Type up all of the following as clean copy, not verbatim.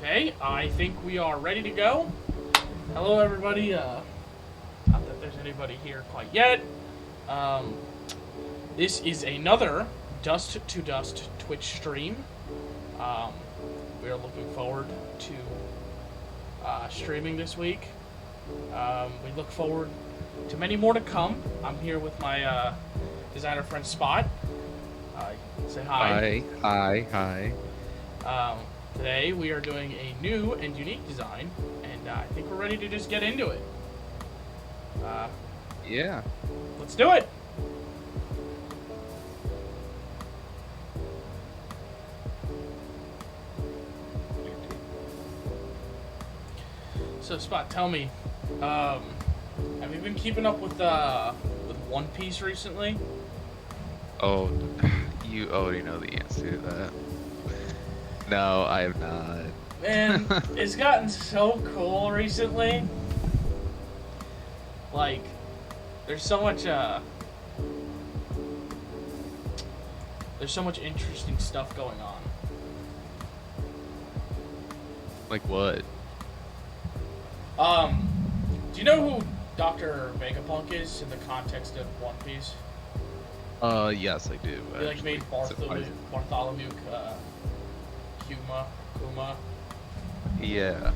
Okay, I think we are ready to go. Hello, everybody. Not that there's anybody here quite yet. Um, this is another Dust to Dust Twitch stream. Um, we are looking forward to streaming this week. We look forward to many more to come. I'm here with my designer friend Spot. Say hi. Hi. Today we are doing a new and unique design, and I think we're ready to just get into it. Yeah. Let's do it! So Spot, tell me, have you been keeping up with One Piece recently? Oh, you already know the answer to that. No, I have not. Man, it's gotten so cool recently. Like, there's so much interesting stuff going on. Like what? Do you know who Dr. Vegapunk is in the context of One Piece? Yes, I do. He like made Surprising. Bartholomew Kuma. Yeah.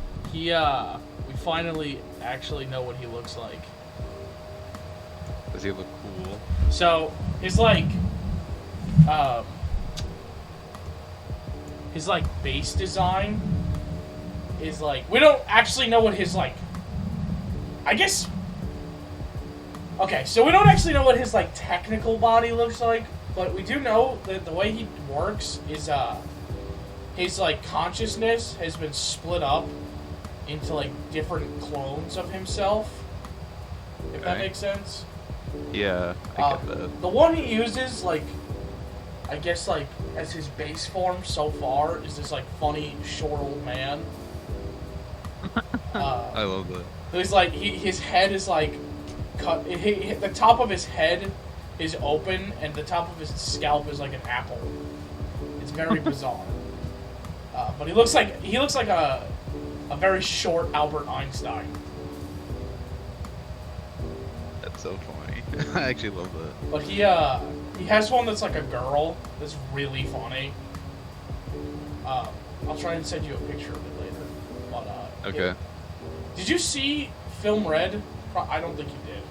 We finally actually know what he looks like. Does he look cool? So his base design is like, we don't actually know what his I guess. Okay, so we don't actually know what his technical body looks like, but we do know that the way he works is his consciousness has been split up into different clones of himself. If that makes sense. Yeah, I get that. The one he uses, I guess, as his base form so far is this, funny, short old man. I love that. Who's, his head is, cut. The top of his head is open, and the top of his scalp is like an apple. It's very bizarre. But he looks like a very short Albert Einstein. That's so funny. I actually love that. But he has one that's like a girl that's really funny. I'll try and send you a picture of it later. But Okay. did you see Film Red? I don't think you did.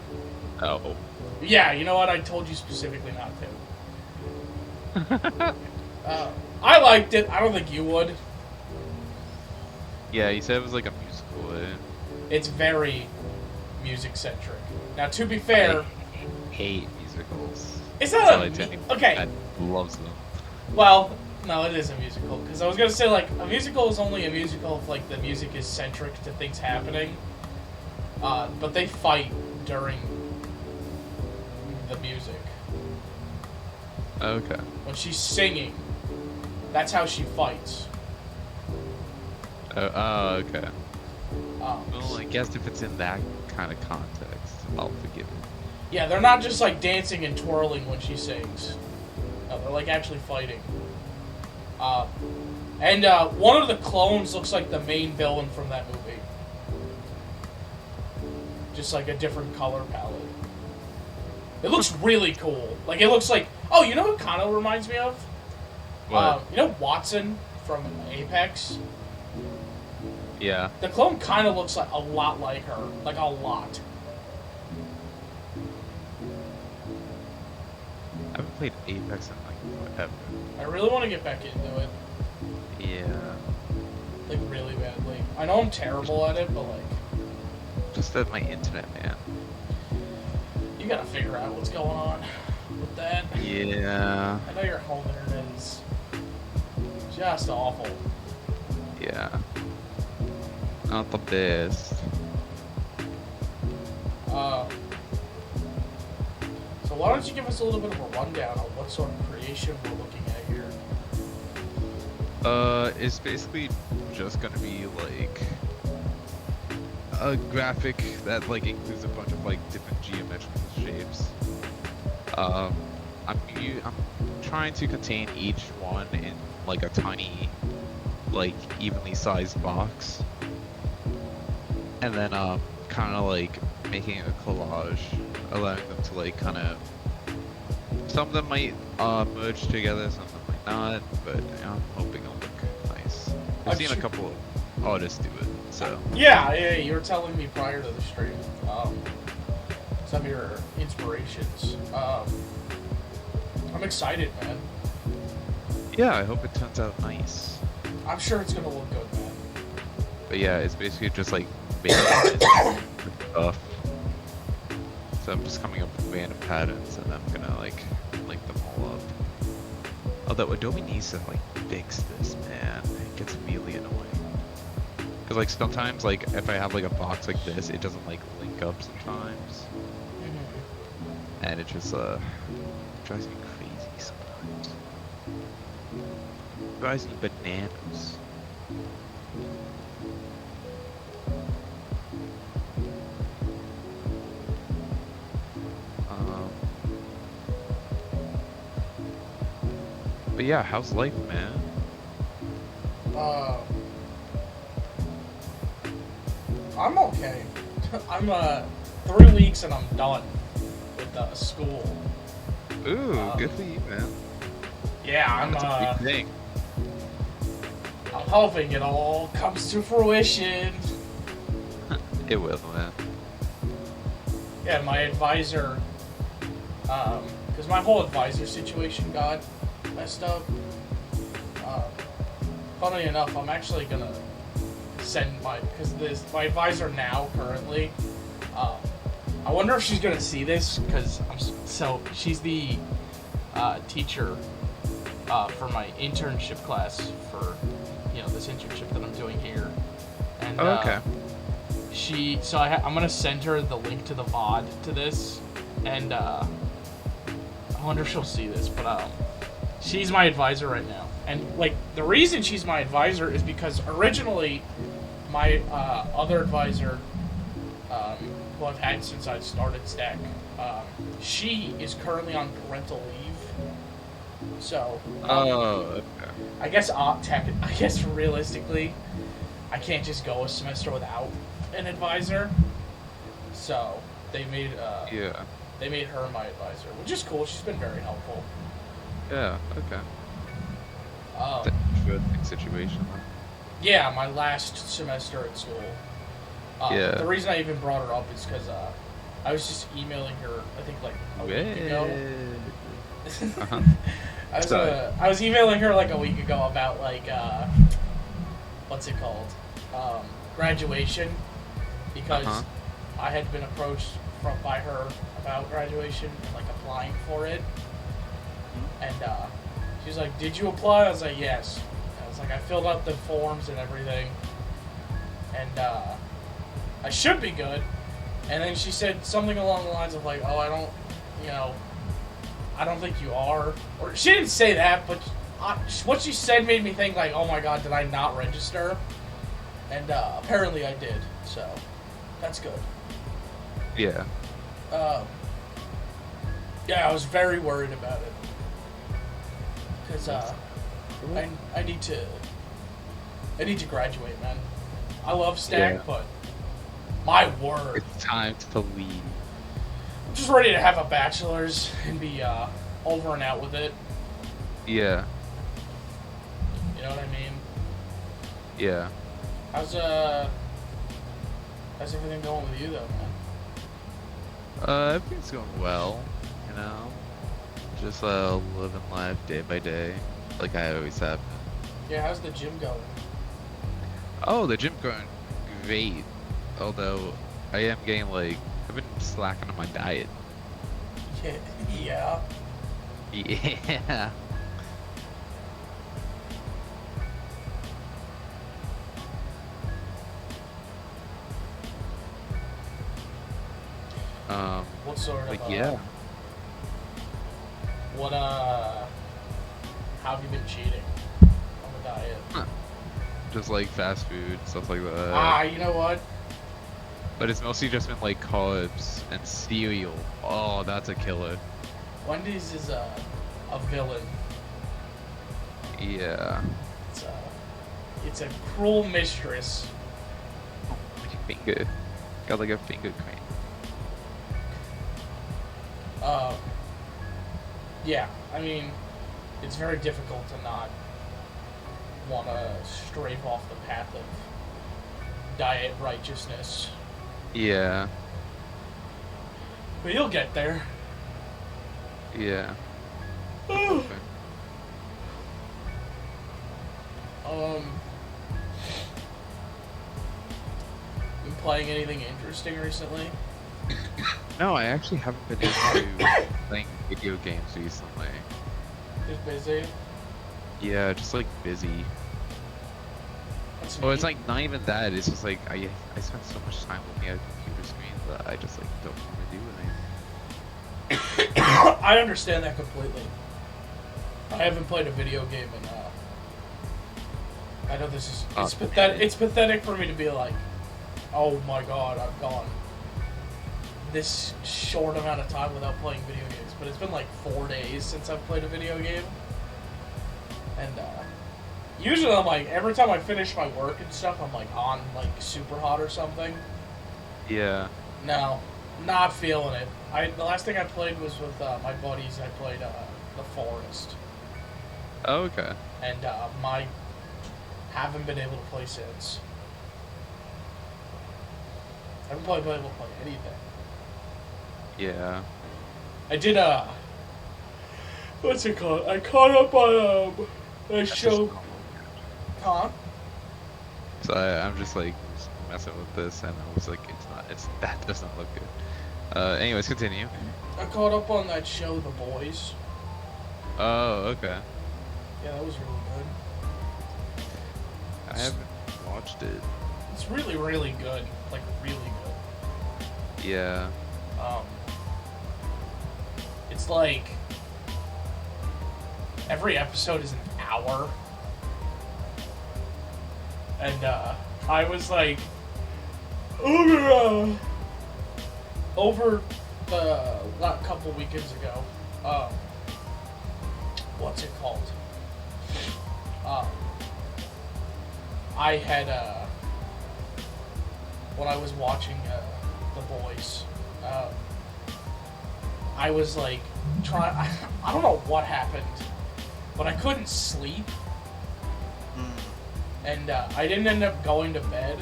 Oh. Yeah, you know what? I told you specifically not to. I liked it. I don't think you would. Yeah, you said it was like a musical. It's very music-centric. Now, to be fair, I hate musicals. it's That's not all I a... tell you. Okay, I loves them. well, no, it is a musical. Because I was going to say, a musical is only a musical if, the music is centric to things happening. But they fight during the music. Okay. When she's singing, that's how she fights. Oh, okay. Um, Well, I guess if it's in that kind of context, I'll forgive it. Yeah, they're not just dancing and twirling when she sings. No, they're actually fighting. And one of the clones looks like the main villain from that movie. Just a different color palette. It looks really cool. It looks like... Oh, you know what kind of reminds me of? What? You know Watson from Apex? Yeah. The clone kind of looks a lot like her. A lot. I haven't played Apex in forever. I really want to get back into it. Yeah. Really badly. I know I'm terrible at it, but Just that my internet, man. you gotta figure out what's going on with that. Yeah. I know your home internet is just awful. Yeah. Not the best. So why don't you give us a little bit of a rundown on what sort of creation we're looking at here? It's basically just gonna be a graphic that includes a bunch of different geometrical shapes. I'm trying to contain each one in a tiny like evenly sized box, and then kind of like making a collage, allowing them to like kind of, some of them might merge together, some of them might not, but I'm hoping it'll look nice. I've seen a couple of artists do it, so. Yeah, you were telling me prior to the stream, some of your inspirations. I'm excited, man. Yeah, I hope it turns out nice. I'm sure it's gonna look good, man. But yeah, it's basically just like making stuff. So I'm just coming up with random patterns and I'm gonna like link them all up. Although Adobe needs to like fix this, man. It gets really annoying. Cause like sometimes like if I have like a box like this, it doesn't like link up sometimes. And it just drives me crazy sometimes. Drives me bananas. But yeah, how's life, man? I'm okay. I'm 3 weeks and I'm done with school. Ooh, good for you, man. Yeah, That's a big thing. I'm hoping it all comes to fruition. It will, man. Yeah, my advisor, because my whole advisor situation got messed up. Funny enough, I'm actually gonna send my advisor now currently. I wonder if she's gonna see this because she's the teacher for my internship class for this internship that I'm doing here. And okay. I'm gonna send her the link to the VOD to this, and I wonder if she'll see this, but she's my advisor right now. And like the reason she's my advisor is because originally my other advisor, who I've had since I started Stack, she is currently on parental leave. So okay. I guess realistically, I can't just go a semester without an advisor. So they made they made her my advisor, which is cool. She's been very helpful. Yeah. Okay. That's a good situation. Yeah, my last semester at school. Yeah. The reason I even brought her up is because I was just emailing her. I think like a week ago. Uh-huh. I was emailing her like a week ago about like what's it called, graduation, because I had been approached by her about graduation and like applying for it, and she was like, "Did you apply?" I was like, "Yes." I was like, "I filled out the forms and everything, and I should be good." And then she said something along the lines of like, "Oh, I don't think you are." Or she didn't say that, but what she said made me think like, "Oh my god, did I not register?" And apparently I did, so that's good. Yeah. Yeah, I was very worried about it. Because I need to graduate, man. I love Stack, but my word. It's time to leave. I'm just ready to have a bachelor's and be over and out with it. Yeah. You know what I mean? Yeah. How's everything going with you though, man? Everything's going well, you know. Just living life day by day, like I always have been. Yeah, how's the gym going? Oh, the gym's going great. Although I am getting like, I've been slacking on my diet. Yeah. Yeah. What sort of? Yeah. What how have you been cheating on the diet? Just like fast food, stuff like that. You know what? But it's mostly just been like carbs and cereal. Oh, that's a killer. Wendy's is a villain. Yeah. It's It's a cruel mistress. Oh, like a finger. Got like a finger crank. Yeah, I mean, it's very difficult to not want to strafe off the path of diet righteousness. Yeah. But you'll get there. Yeah. Um, been playing anything interesting recently? No, I actually haven't been into playing video games recently. Just busy? Yeah, just like busy. That's Well, it's neat. like not even that. It's just like I spend so much time looking at a computer screen that I just like don't want to do anything. I understand that completely. I haven't played a video game in I know this is it's Oh, pathetic. man. It's pathetic for me to be like, oh my god, I've gone this short amount of time without playing video games. But it's been like 4 days since I've played a video game, and usually I'm like every time I finish my work and stuff, I'm like on like super hot or something. Yeah. No, not feeling it. The last thing I played was with my buddies. I played The Forest, Oh, okay. and haven't been able to play since. I haven't been able to play anything. Yeah. I did what's it called? I caught up on a show. Huh? So I'm just like messing with this, and I was like, that does not look good. Anyways, continue. I caught up on that show, The Boys. Oh, okay. Yeah, that was really good. I haven't watched it. It's really, really good. Like really good. Yeah. It's like every episode is an hour, and I was like over the couple weekends ago. What's it called? I had when I was watching The Boys. I was like I don't know what happened, but I couldn't sleep, and I didn't end up going to bed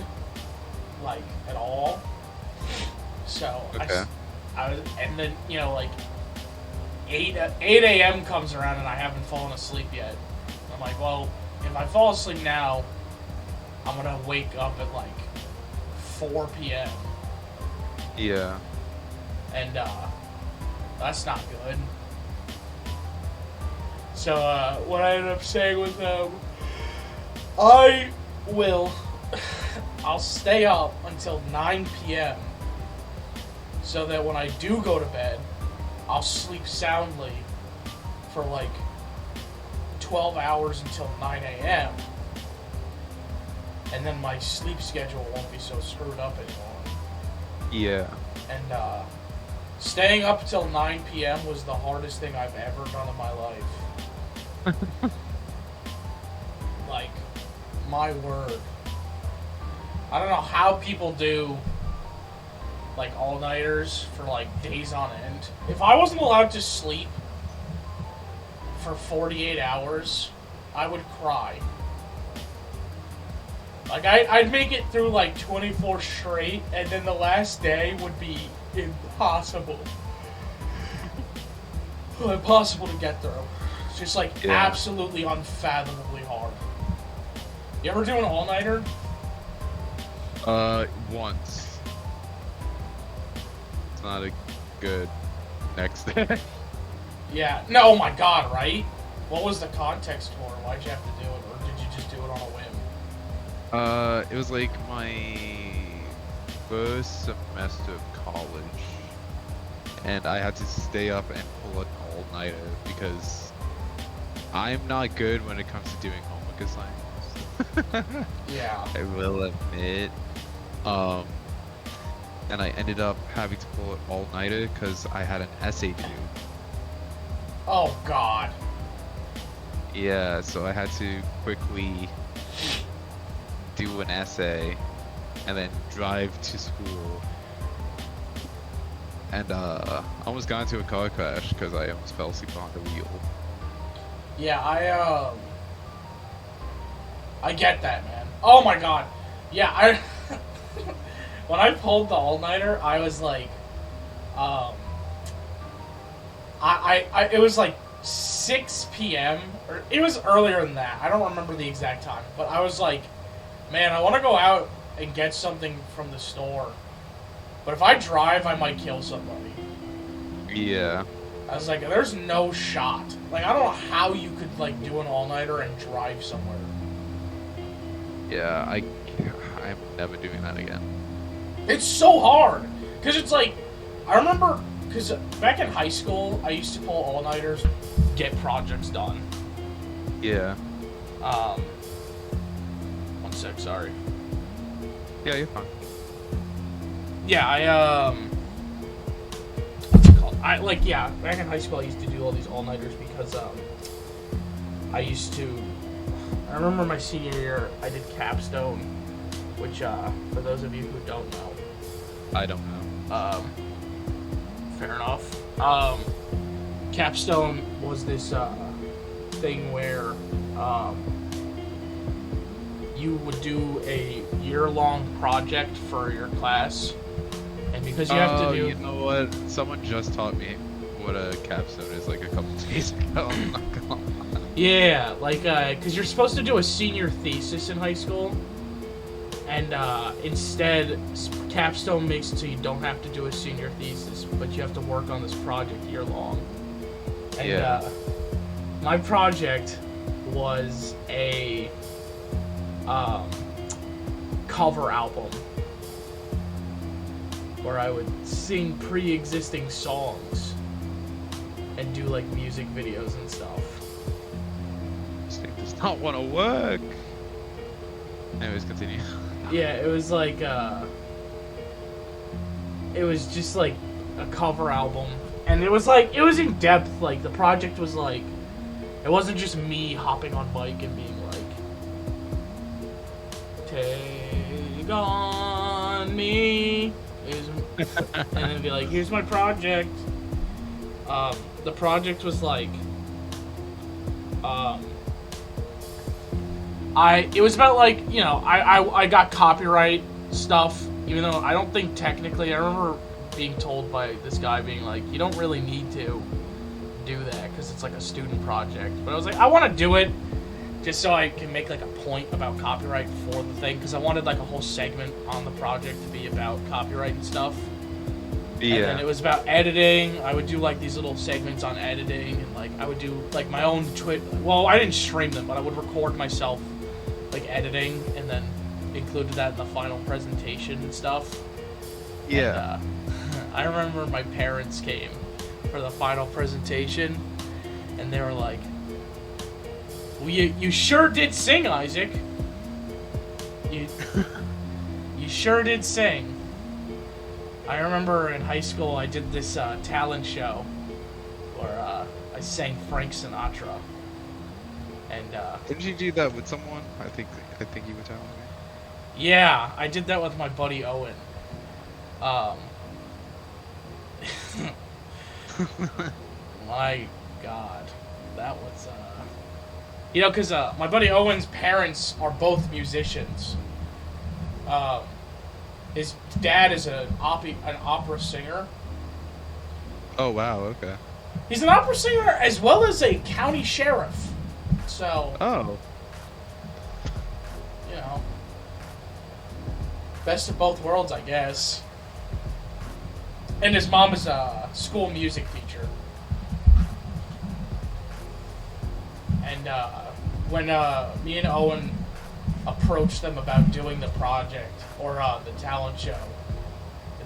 like at all. So Okay. I was, and then like 8 a.m. comes around and I haven't fallen asleep yet. I'm like, well, if I fall asleep now, I'm gonna wake up at like 4 p.m. Yeah. and that's not good. So what I ended up saying was, I'll stay up until 9 p.m. so that when I do go to bed, I'll sleep soundly for like 12 hours until 9 a.m. And then my sleep schedule won't be so screwed up anymore. Yeah. And staying up till 9 p.m. was the hardest thing I've ever done in my life. Like, my word. I don't know how people do like all-nighters for like days on end. If I wasn't allowed to sleep for 48 hours, I would cry. Like, I'd make it through like 24 straight, and then the last day would be impossible. Impossible to get through. It's just like absolutely unfathomably hard. You ever do an all-nighter? Once. It's not a good next day. Yeah. No, oh my god, right? What was the context for it? Why'd you have to do it? Or did you just do it on a whim? It was like my first semester of college, and I had to stay up and pull an all-nighter because I'm not good when it comes to doing homework assignments. Yeah. I will admit. And I ended up having to pull an all-nighter because I had an essay due. Oh god. Yeah, so I had to quickly do an essay, and then drive to school. And I almost got into a car crash because I almost fell asleep on the wheel. Yeah, I get that, man. Oh my god. Yeah, when I pulled the all-nighter, I was like, it was like 6 p.m. or it was earlier than that. I don't remember the exact time, but I was like, man, I want to go out and get something from the store. But if I drive, I might kill somebody. Yeah. I was like, there's no shot. Like, I don't know how you could, like, do an all-nighter and drive somewhere. Yeah, I'm never doing that again. It's so hard. Because it's like, I remember, because back in high school, I used to pull all-nighters, get projects done. Yeah. 1 sec, sorry. Yeah, you're fine. Yeah, what's it called? Back in high school, I used to do all these all-nighters because, I remember my senior year, I did capstone, which, for those of you who don't know. I don't know. Fair enough. Capstone was this, thing where, you would do a year-long project for your class, and because you have to do... you know what? Someone just taught me what a capstone is like a couple days ago. I'm not gonna lie. Yeah, like, because you're supposed to do a senior thesis in high school, and instead, capstone makes it so you don't have to do a senior thesis, but you have to work on this project year-long. And, Yeah. My project was a cover album where I would sing pre-existing songs and do like music videos and stuff. This thing does not want to work. Anyways, continue. Yeah, it was like it was just like a cover album, and it was in depth. Like the project was like, it wasn't just me hopping on bike and being like, "Take on me," and then be like, "Here's my project." The project was like, it was about like, you know, I got copyright stuff, even though I don't think technically, I remember being told by this guy being like, you don't really need to do that because it's like a student project. But I was like, I want to do it just so I can make like a point about copyright for the thing, because I wanted like a whole segment on the project to be about copyright and stuff. Yeah. And then it was about editing. I would do like these little segments on editing, and like I would do like my own well, I didn't stream them, but I would record myself like editing and then included that in the final presentation and stuff. Yeah. And, I remember my parents came for the final presentation, and they were like, well, you sure did sing, Isaac. You sure did sing. I remember in high school I did this talent show where I sang Frank Sinatra. And Didn't you do that with someone? I think you were telling me. yeah, I did that with my buddy Owen. My God, that was you know, because my buddy Owen's parents are both musicians. His dad is an opera singer. Oh wow, okay. He's an opera singer as well as a county sheriff. So, Oh. you know, best of both worlds, I guess. And his mom is a school music teacher. And when me and Owen approached them about doing the project or the talent show,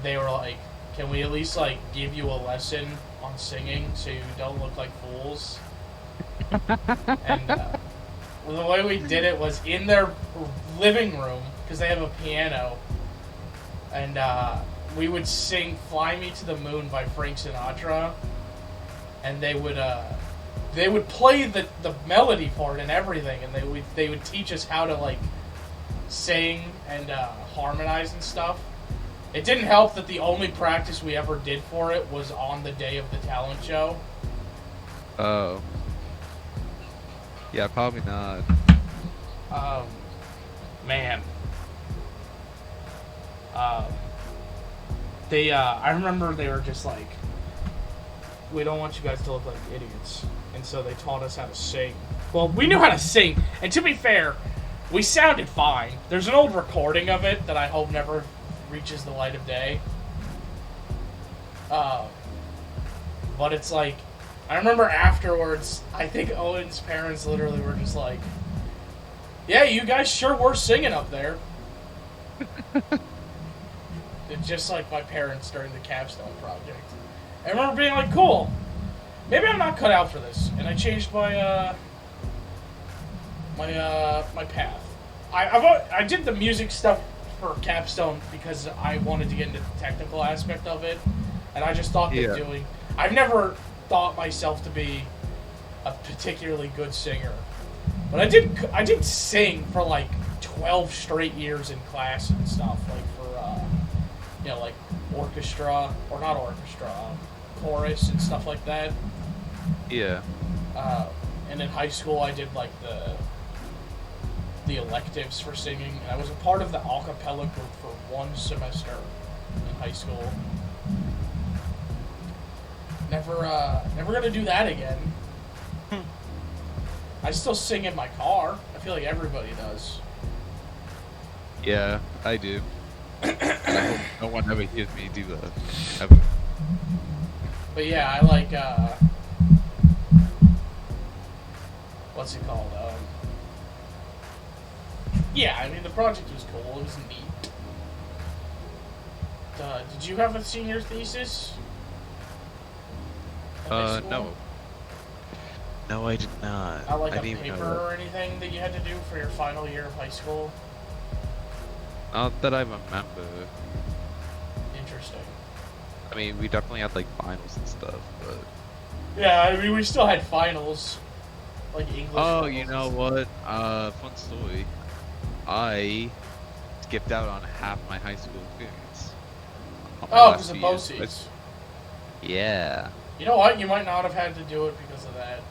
they were like, "Can we at least like give you a lesson on singing so you don't look like fools?" And the way we did it was in their living room, because they have a piano, and we would sing "Fly Me to the Moon" by Frank Sinatra, and they would play the melody for it and everything, and they would teach us how to like sing and harmonize and stuff. It didn't help that the only practice we ever did for it was on the day of the talent show. Oh. Yeah, probably not. Man. I remember they were just like, we don't want you guys to look like idiots. And so they taught us how to sing. Well, we knew how to sing, and to be fair, we sounded fine. There's an old recording of it that I hope never reaches the light of day. But it's like, I remember afterwards, I think Owen's parents literally were just like, yeah, you guys sure were singing up there. It's just like my parents during the capstone project. I remember being like, cool, maybe I'm not cut out for this. And I changed my, my path. I did the music stuff for capstone because I wanted to get into the technical aspect of it. And I just thought that I've never thought myself to be a particularly good singer. But I did sing for like 12 straight years in class and stuff, like for, you know, like orchestra, or not orchestra, chorus and stuff like that. Yeah. And in high school I did like the electives for singing, and I was a part of the a cappella group for 1 semester in high school. Never gonna do that again. I still sing in my car. I feel like everybody does. Yeah, I do. I hope no one ever hears me do that. Ever. But yeah, I like, what's it called? Yeah, I mean, the project was cool. It was neat. Did you have a senior thesis? No. No, I did not. Not like I a didn't even paper know that. or anything that you had to do for your final year of high school? Not that I remember. Interesting. I mean, we definitely had like finals and stuff, but. Yeah, I mean, we still had finals. Like English. Oh, finals you and know stuff. what? Fun story. I skipped out on half my high school experience. On my Oh, last because of few years. BOCES. Yeah. You know what? You might not have had to do it because of that.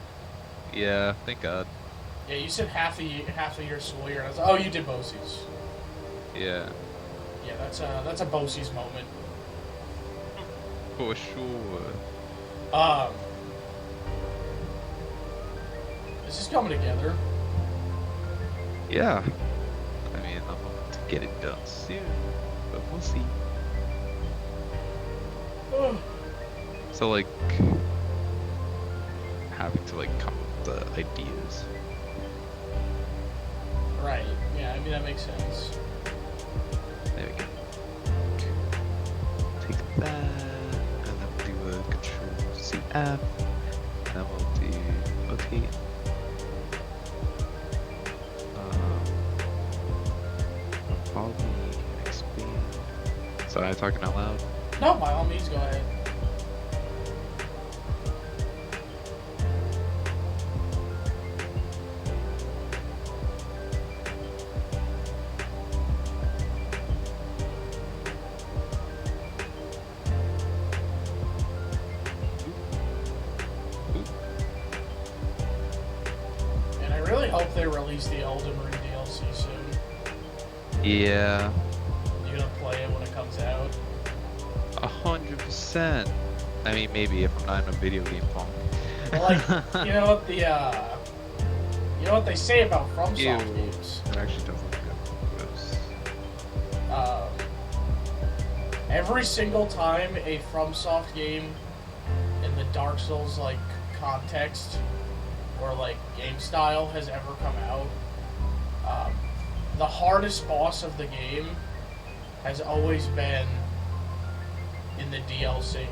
Yeah, thank God. Yeah, you said half of your school year, and I was like, oh, you did BOCES. Yeah. Yeah, that's a BOCES moment. For sure. This is coming together. Yeah. I mean, I'm hoping to get it done soon, but we'll see. So, like, having to, like, come up with the ideas. Right. Yeah, I mean, that makes sense. There we go. Take that, and then we'll do a Control-C F, and then we'll do rotate. I'll probably expand. Sorry, I'm talking out loud. No, by all means, go ahead. And I really hope they release the Elden Ring DLC soon. Yeah, You gonna play it when it comes out? 100%. I mean, maybe if I'm not in a video game phone. Like, you know what the you know what they say about FromSoft Ew. games? That actually does look good. Gross. Every single time a FromSoft game in the Dark Souls like context or like game style has ever come out, the hardest boss of the game has always been in the DLC.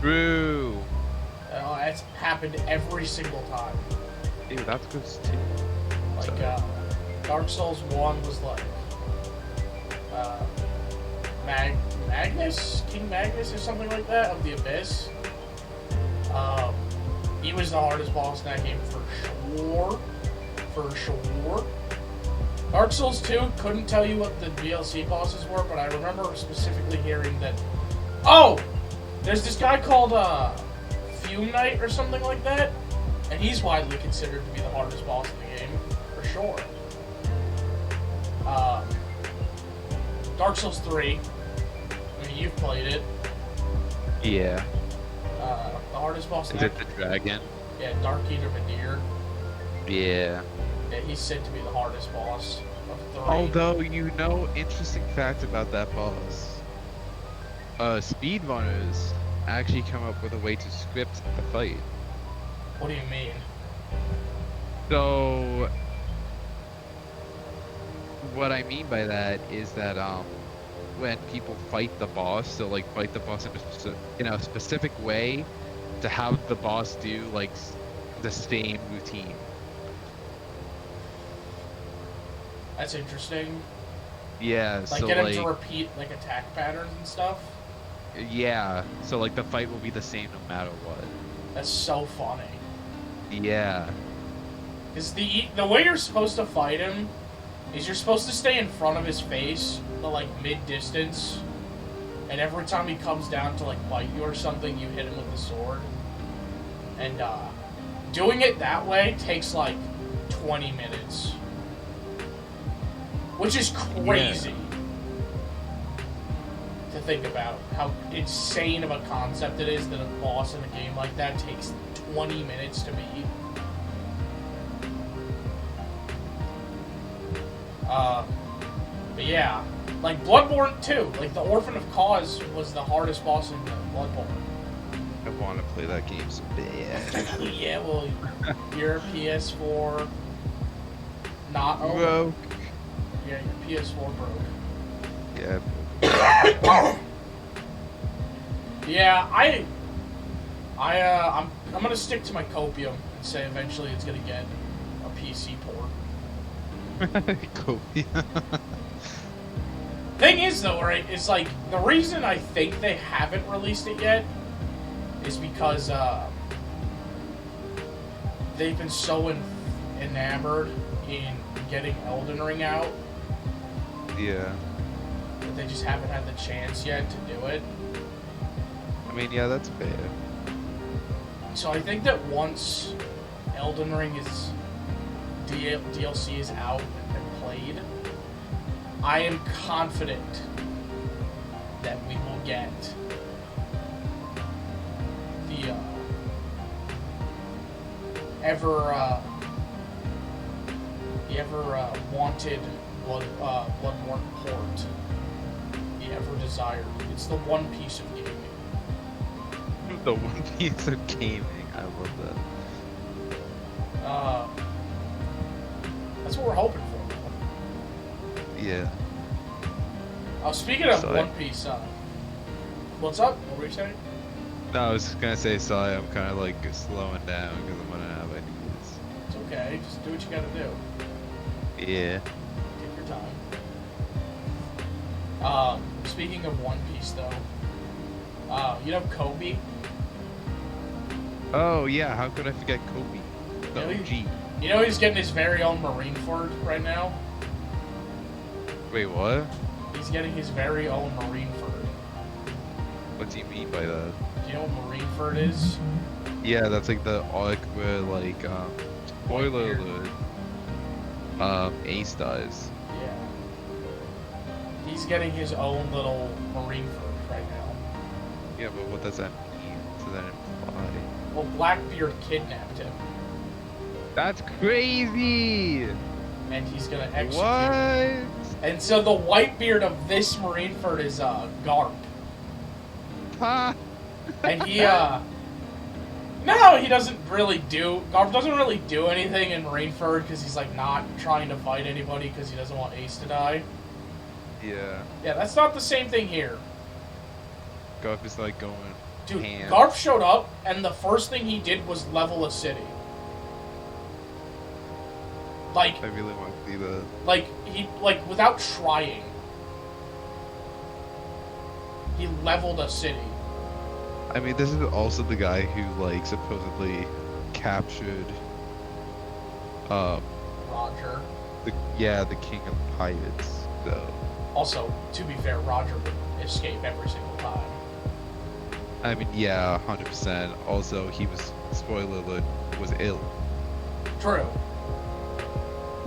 True. It's happened every single time. Ew, that's gross too. Like, Sorry. Dark Souls 1 was like, Magnus? King Magnus or something like that, of the Abyss. He was the hardest boss in that game for sure. For sure. Dark Souls 2, couldn't tell you what the DLC bosses were, but I remember specifically hearing that... Oh! There's this guy called, Fume Knight or something like that, and he's widely considered to be the hardest boss in the game, for sure. Dark Souls 3, I mean, you've played it. Yeah. The hardest boss... Is it the dragon? Yeah, Dark Eater Midir. Yeah. Yeah, he's said to be the hardest boss of 3. Although, you know, interesting fact about that boss. Speedrunners actually come up with a way to script the fight. What do you mean? So, what I mean by that is that, when people fight the boss, they'll, like, fight the boss in a specific way to have the boss do, like, the same routine. That's interesting. Yeah, Like, so, get him like, to repeat, like, attack patterns and stuff? yeah, so, like, the fight will be the same no matter what. That's so funny. Yeah. Because the way you're supposed to fight him is you're supposed to stay in front of his face, but, like, mid-distance. And every time he comes down to, like, bite you or something, you hit him with the sword. And, doing it that way takes, like, 20 minutes. Which is crazy to think about. How insane of a concept it is that a boss in a game like that takes 20 minutes to beat. But yeah, like Bloodborne 2, like the Orphan of Cause was the hardest boss in Bloodborne. I want to play that game so bad. Yeah, well, your PS4 not over. Broke. Yeah, your PS4 broke. Yeah. Yeah, I'm gonna stick to my copium and say eventually it's gonna get a PC port. Kobe. Thing is though, right, it's like the reason I think they haven't released it yet is because they've been so enamored in getting Elden Ring out Yeah. that they just haven't had the chance yet to do it. I mean, yeah, that's fair. So I think that once Elden Ring is DLC is out and played, I am confident that we will get the ever wanted Bloodborne port, the ever desired. It's the one piece of gaming. The one piece of gaming. I love that. That's what we're hoping for. Yeah. Speaking of Sorry. One Piece, what's up? What were you saying? No, I was gonna say sorry. I'm kind of like slowing down because I'm gonna have ideas. It's okay. Just do what you gotta do. Yeah. Take your time. Speaking of One Piece, though, you know Kobe? Oh yeah. How could I forget Kobe? The Really? OG. You know he's getting his very own Marineford right now? Wait, what? He's getting his very own Marineford. What do you mean by that? Do you know what Marineford is? Yeah, that's like the arc where like spoiler Whitebeard. alert. Ace dies. Yeah. He's getting his own little Marineford right now. Yeah, but what does that mean? Does that imply? Well, Blackbeard kidnapped him, That's crazy! and he's gonna execute him. What? And so the Whitebeard of this Marineford is Garp. Huh? And he no, he doesn't really do Garp doesn't really do anything in Marineford because he's like not trying to fight anybody because he doesn't want Ace to die. Yeah. Yeah, that's not the same thing here. Garp is like going Dude, ham. Garp showed up and the first thing he did was level a city. Like I really want to see that. like without trying. He leveled a city. I mean, this is also the guy who like supposedly captured Roger. the king of pirates, though. Also, to be fair, Roger would escape every single time. I mean, yeah, 100%. Also, he was, spoiler alert, was ill. True.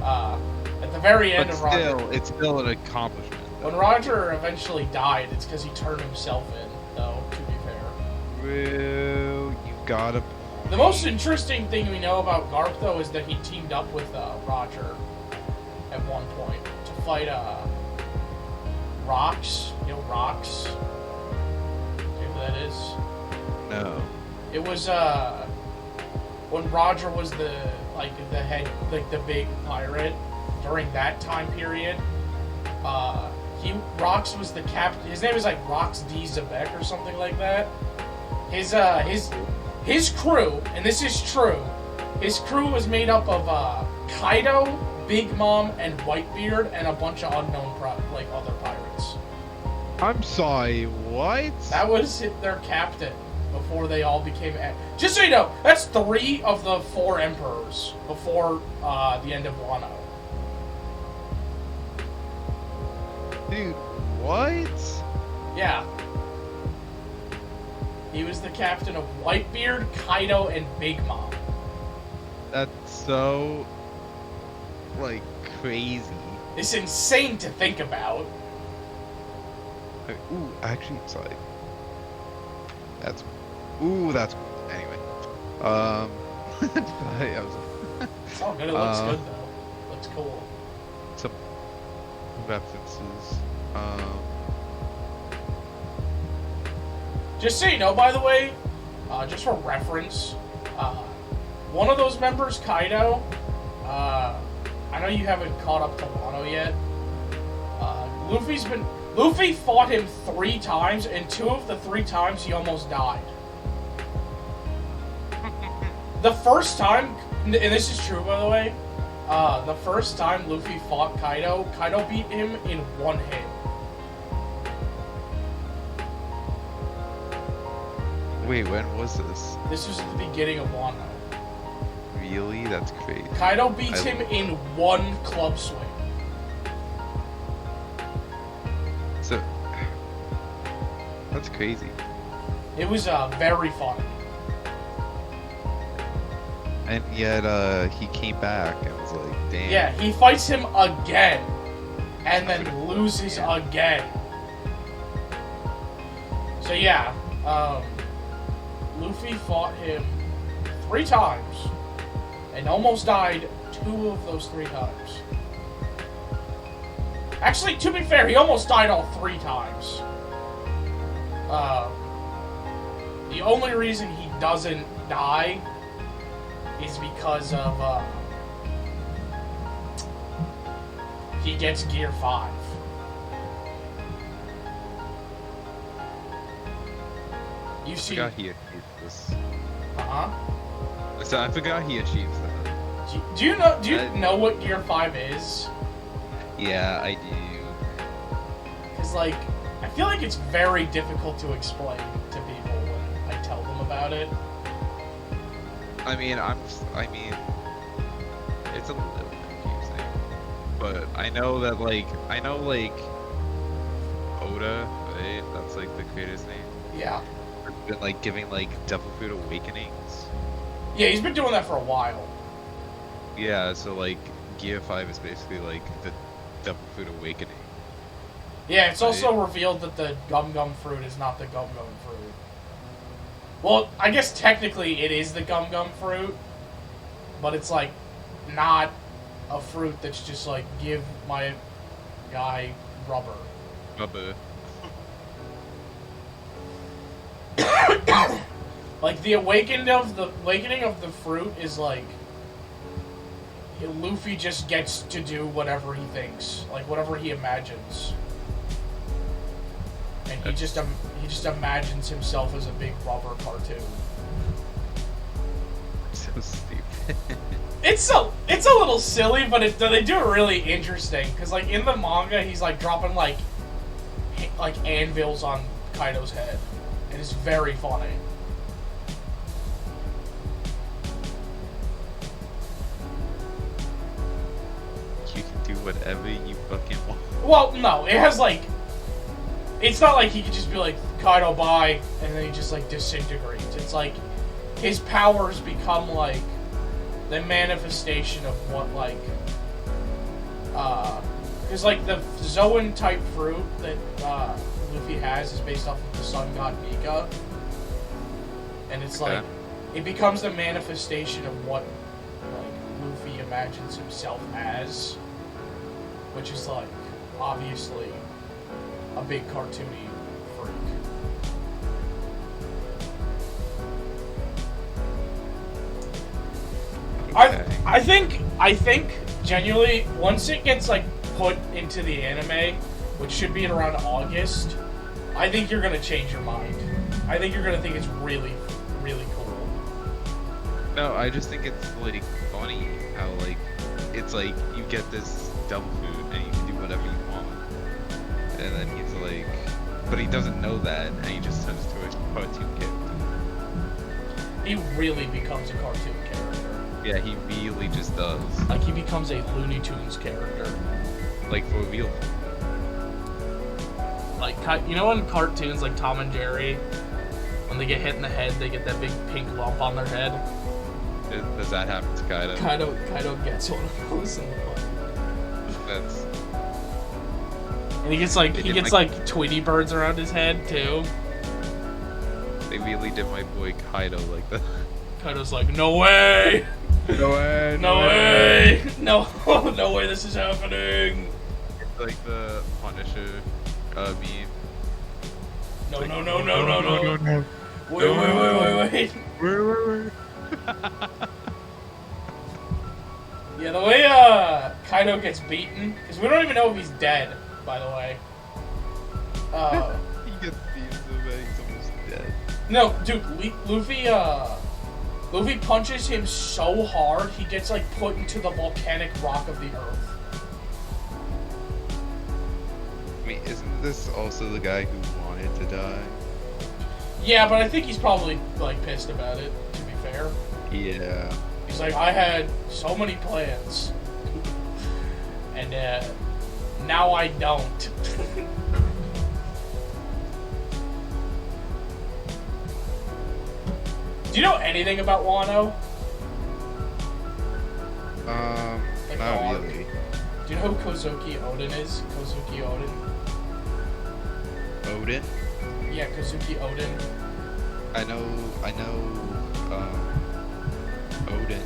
At the very end But of Roger, still, it's still an accomplishment. when Roger eventually died, it's because he turned himself in, though, to be fair. Well, you gotta... The most interesting thing we know about Garp, though, is that he teamed up with Roger at one point to fight Rox. You know Rox? Do you know who that is? No. It was when Roger was the head, like the big pirate during that time period. Rox was the captain. His name is like Rox D. Zebek or something like that. His crew, and this is true, his crew was made up of Kaido, Big Mom, and Whitebeard, and a bunch of unknown other pirates. I'm sorry, what? That was their captain before they all became. Just so you know, that's 3 of the 4 emperors before the end of Wano. Dude, what? Yeah. He was the captain of Whitebeard, Kaido, and Big Mom. That's so... like, crazy. It's insane to think about. Ooh, actually, sorry. That's... Ooh, that's cool. Anyway. I was... It's all good. It looks good, though. Looks cool. Some references. Just so you know, by the way, just for reference, one of those members, Kaido, I know you haven't caught up to Wano yet. Luffy fought him 3 times, and 2 of the 3 times he almost died. The first time, and this is true by the way, the first time Luffy fought Kaido beat him in 1 hit. Wait, when was this? This was at the beginning of Wano. Really? That's crazy. Kaido beats him in 1 club swing. So... That's crazy. It was very funny. And yet, he came back and was like, damn. Yeah, he fights him again, and then loses again. So yeah, Luffy fought him 3 times, and almost died 2 of those 3 times. Actually, to be fair, he almost died all 3 times. The only reason he doesn't die is because of, he gets Gear 5. You see... I forgot he achieved this. Uh-huh. So I forgot he achieves that. Do you know what Gear 5 is? Yeah, I do. Because, like, I feel like it's very difficult to explain to people when I tell them about it. I mean, it's a little confusing. But I know that, like, Oda, right? That's, like, the creator's name. Yeah. Been, like, giving, like, Devil Fruit Awakenings. Yeah, he's been doing that for a while. Yeah, so, like, Gear 5 is basically, like, the Devil Fruit Awakening. Yeah, it's also revealed that the Gum Gum Fruit is not the Gum Gum Fruit. Well, I guess technically it is the Gum Gum Fruit, but it's, like, not a fruit that's just, like, give my guy rubber. Rubber. Like, the awakening of the fruit is, like, Luffy just gets to do whatever he thinks, like, whatever he imagines. And he just imagines himself as a big rubber cartoon. So stupid. It's a little silly, but they do it really interesting. Cause like in the manga, he's like dropping like anvils on Kaido's head, and it's very funny. you can do whatever you fucking want. Well, no, it has like. It's not like he could just be like Kaido bye and then he just like disintegrates. It's like his powers become like the manifestation of what like because like the Zoan type fruit that Luffy has is based off of the sun god Nika, and it's like it becomes the manifestation of what like Luffy imagines himself as, which is like obviously a big cartoony freak. Okay. I think genuinely once it gets like put into the anime, which should be in around August, I think you're gonna change your mind. I think you're gonna think it's really, really cool. No, I just think it's like funny how like it's like you get this dumb food and you can do whatever you want, and then he's like, but he doesn't know that, and he just turns to a cartoon character. He really becomes a cartoon character. Yeah, he really just does. Like he becomes a Looney Tunes character. Like for real. Like you know in cartoons like Tom and Jerry, when they get hit in the head, they get that big pink lump on their head. Does that happen to Kaido? Kaido gets one of those in the butt. That's. And he gets like Tweety birds around his head too. They really did my boy Kaido like that. Kaido's like, no way! No way! No way! No, no way this is happening! It's like the Punisher meme. No, Like, no. Wait. Wait. Yeah, the way Kaido gets beaten, because we don't even know if he's dead, by the way. He gets beaten so bad he's almost dead. No, dude, Luffy punches him so hard, he gets, like, put into the volcanic rock of the earth. I mean, isn't this also the guy who wanted to die? Yeah, but I think he's probably, like, pissed about it, to be fair. Yeah. He's like, I had so many plans. And, now I don't. Do you know anything about Wano? Like Not the arc? really. Do you know who Kozuki Oden is? Kozuki Oden? Odin? Yeah, Kozuki Oden. I know, Odin.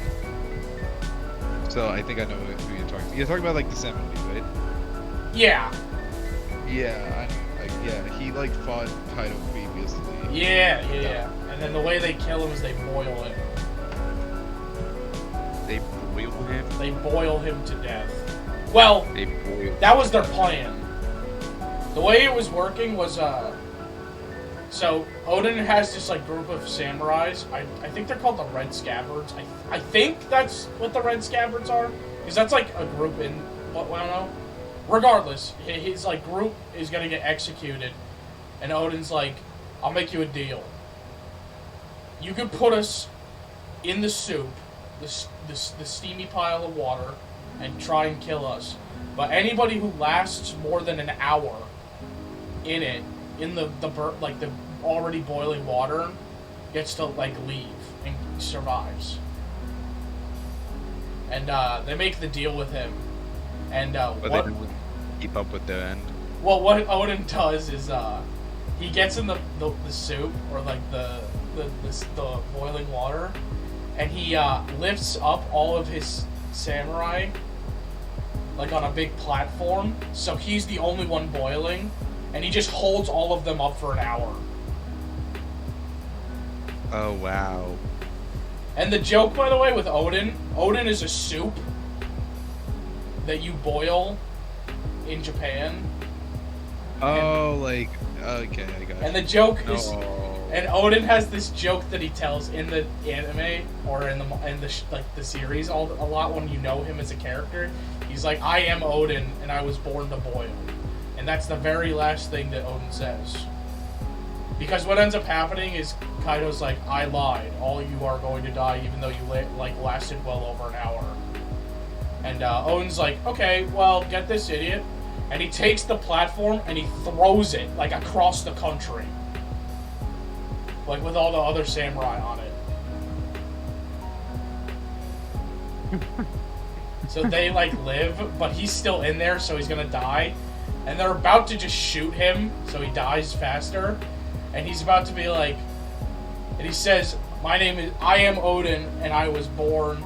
So I think I know who you're talking about. You're talking about like the 70s, right? Yeah. Yeah, yeah, he like fought Kaido previously. Yeah. And then the way they kill him is they boil him. They boil him? They boil him to death. Well, They boil that was their plan. The way it was working was, so Oden has this like group of samurais. I think they're called the Red Scabbards. I think that's what the Red Scabbards are, because that's like a group in what I don't know. Regardless, his like group is gonna get executed, and Oden's like, "I'll make you a deal. You could put us in the soup, the steamy pile of water, and try and kill us. But anybody who lasts more than an hour in it, in the already boiling water, gets to like leave and survives." And they make the deal with him. And but they didn't keep up with their end. well, what Oden does is he gets in the soup or like the boiling water, and he lifts up all of his samurai like on a big platform, so he's the only one boiling, and he just holds all of them up for an hour. Oh wow. And the joke, by the way, with Oden is a soup that you boil in Japan. Oh, like, okay, I got it. And the joke is, No. and Oden has this joke that he tells in the anime or in the series a lot when you know him as a character. He's like, "I am Oden, and I was born to boil," and that's the very last thing that Oden says. Because what ends up happening is Kaido's like, "I lied. All you are going to die, even though you lasted well over an hour." And Odin's like, okay, well, get this idiot. And he takes the platform and he throws it, like, across the country. Like, with all the other samurai on it. So they, like, live, but he's still in there, so he's gonna die. And they're about to just shoot him, so he dies faster. And he's about to be like... And he says, I am Odin, and I was born.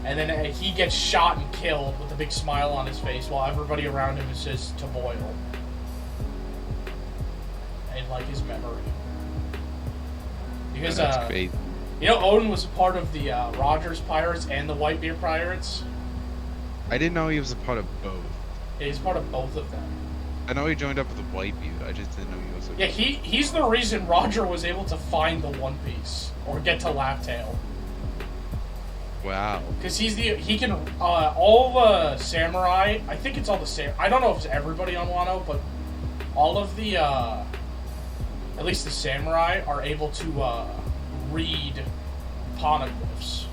And then he gets shot and killed with a big smile on his face, while everybody around him says, to boil. In, like, his memory. Because, That's great. you know, Odin was a part of the Rogers Pirates and the Whitebeard Pirates. I didn't know he was a part of both. Yeah, he's part of both of them. I know he joined up with the Whitebeard. I just didn't know he was. Yeah, he's the reason Roger was able to find the One Piece or get to Laugh Tale. Wow. Because he can all the samurai. I think it's all the I don't know if it's everybody on Wano, but all of the at least the samurai are able to read poneglyphs.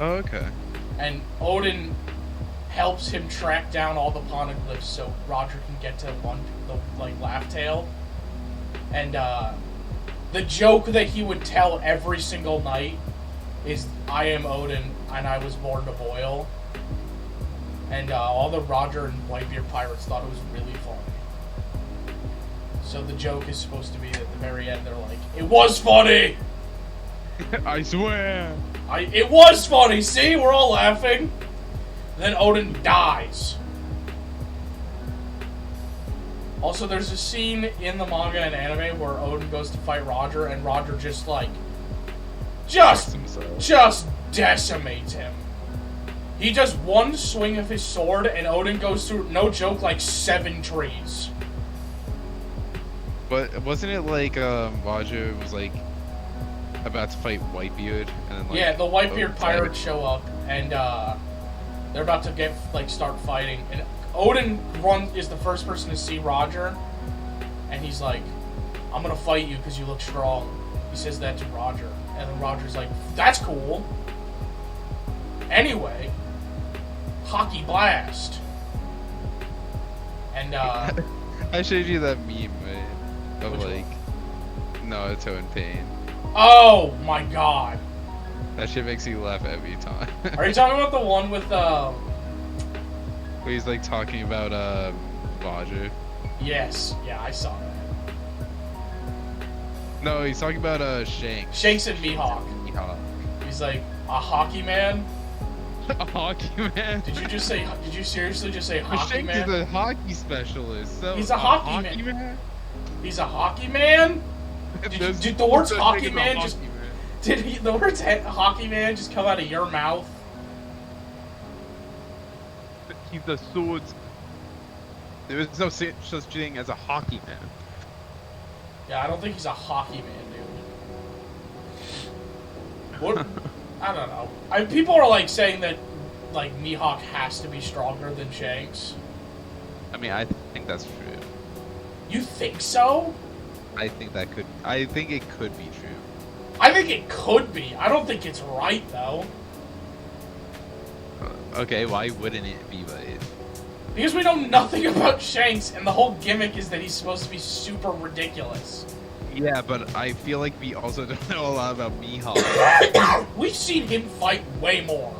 Oh, okay. And Odin helps him track down all the poneglyphs so Roger can get to Laugh Tale. And the joke that he would tell every single night is, I am Odin and I was born to boil. And all the Roger and Whitebeard pirates thought it was really funny. So the joke is supposed to be at the very end, they're like, it was funny! I swear! It was funny, see? We're all laughing. Then Odin dies. Also, there's a scene in the manga and anime where Odin goes to fight Roger, and Roger just decimates him. He does one swing of his sword, and Odin goes through, no joke, like 7 trees. But wasn't it like Roger was like about to fight Whitebeard, and then, like, Yeah, the Whitebeard Odin pirates show up, and they're about to start fighting, and Odin is the first person to see Roger, and he's like, I'm gonna fight you because you look strong. He says that to Roger, and then Roger's like, that's cool. Anyway, Hockey Blast. And I showed you that meme, right? Of Which like Naruto in pain. oh my god. That shit makes you laugh every time. Are you talking about the one with Where he's like talking about Roger. Yes, yeah, I saw that. No, he's talking about Shanks. Shanks and Mihawk. Mihawk. He's like, a hockey man? A hockey man. Did you seriously just say But hockey Shanks man? is a hockey specialist. So He's a hockey man. He's a hockey man? Did the words hockey man just... Did the words hockey man just come out of your mouth? He's the swords. There is no such thing as a hockey man. Yeah, I don't think he's a hockey man, dude. What? I don't know. People are like saying that like Mihawk has to be stronger than Shanks. I mean, I think that's true. You think so? I think it could be true. I think it could be. I don't think it's right though. Okay, why wouldn't it be right? Because we know nothing about Shanks, and the whole gimmick is that he's supposed to be super ridiculous. Yeah, but I feel like we also don't know a lot about Mihawk. We've seen him fight way more.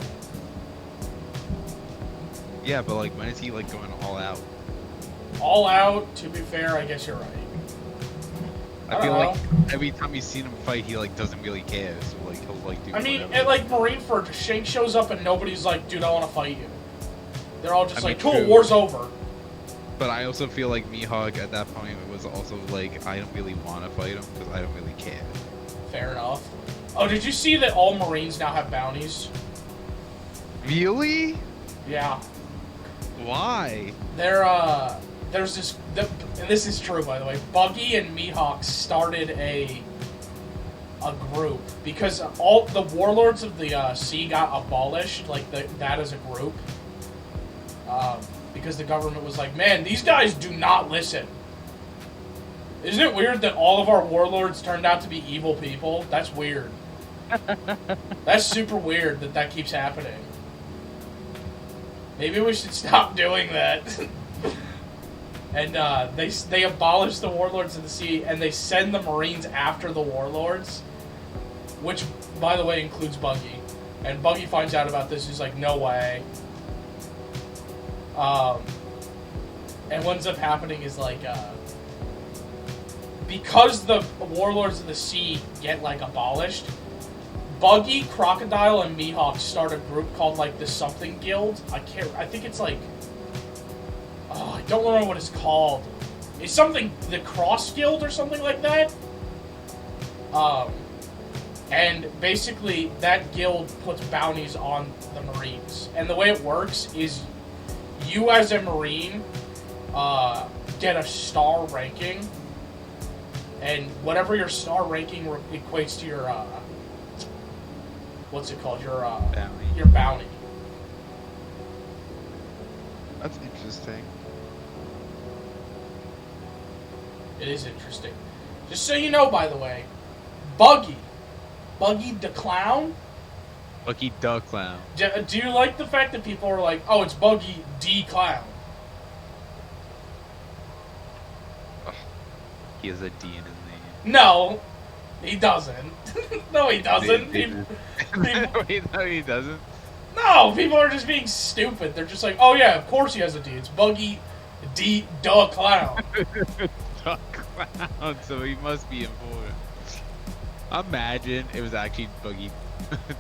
Yeah, but like, when is he like going all out? All out, to be fair, I guess you're right. I feel like every time you've seen him fight, he like doesn't really care. So like he'll like do. I mean, whatever. at like Marineford, Shanks shows up and nobody's like, dude, I want to fight you. They're all just I like, mean, cool, true. war's over. But I also feel like Mihawk at that point was also like, I don't really want to fight him because I don't really care. Fair enough. Oh, did you see that all Marines now have bounties? Really? Yeah. Why? There's this, and this is true by the way, Buggy and Mihawk started a group because all the warlords of the sea got abolished, like that as a group. Because the government was like, man, these guys do not listen. Isn't it weird that all of our warlords turned out to be evil people? That's weird. That's super weird that keeps happening. Maybe we should stop doing that. And they abolish the Warlords of the Sea, and they send the Marines after the Warlords, which, by the way, includes Buggy. And Buggy finds out about this, he's like, no way. And what ends up happening is, like, because the Warlords of the Sea get, like, abolished, Buggy, Crocodile, and Mihawk start a group called, like, the Something Guild. I think it's, like... Oh, I don't remember what it's called. It's something... The Cross Guild or something like that? And basically, that guild puts bounties on the Marines. And the way it works is you, as a Marine, get a star ranking. And whatever your star ranking equates to your, what's it called? Your, Bounty. Your bounty. That's interesting. It is interesting. Just so you know, by the way, Buggy the Clown. Buggy the Clown. Do you like the fact that people are like, oh, it's Buggy the Clown? Ugh. He has a D in his name. No, he doesn't. No, he doesn't. Wait, no, he doesn't. No, people are just being stupid. They're just like, oh yeah, of course he has a D. It's Buggy the Clown. The Clown, so he must be important. Imagine it was actually Buggy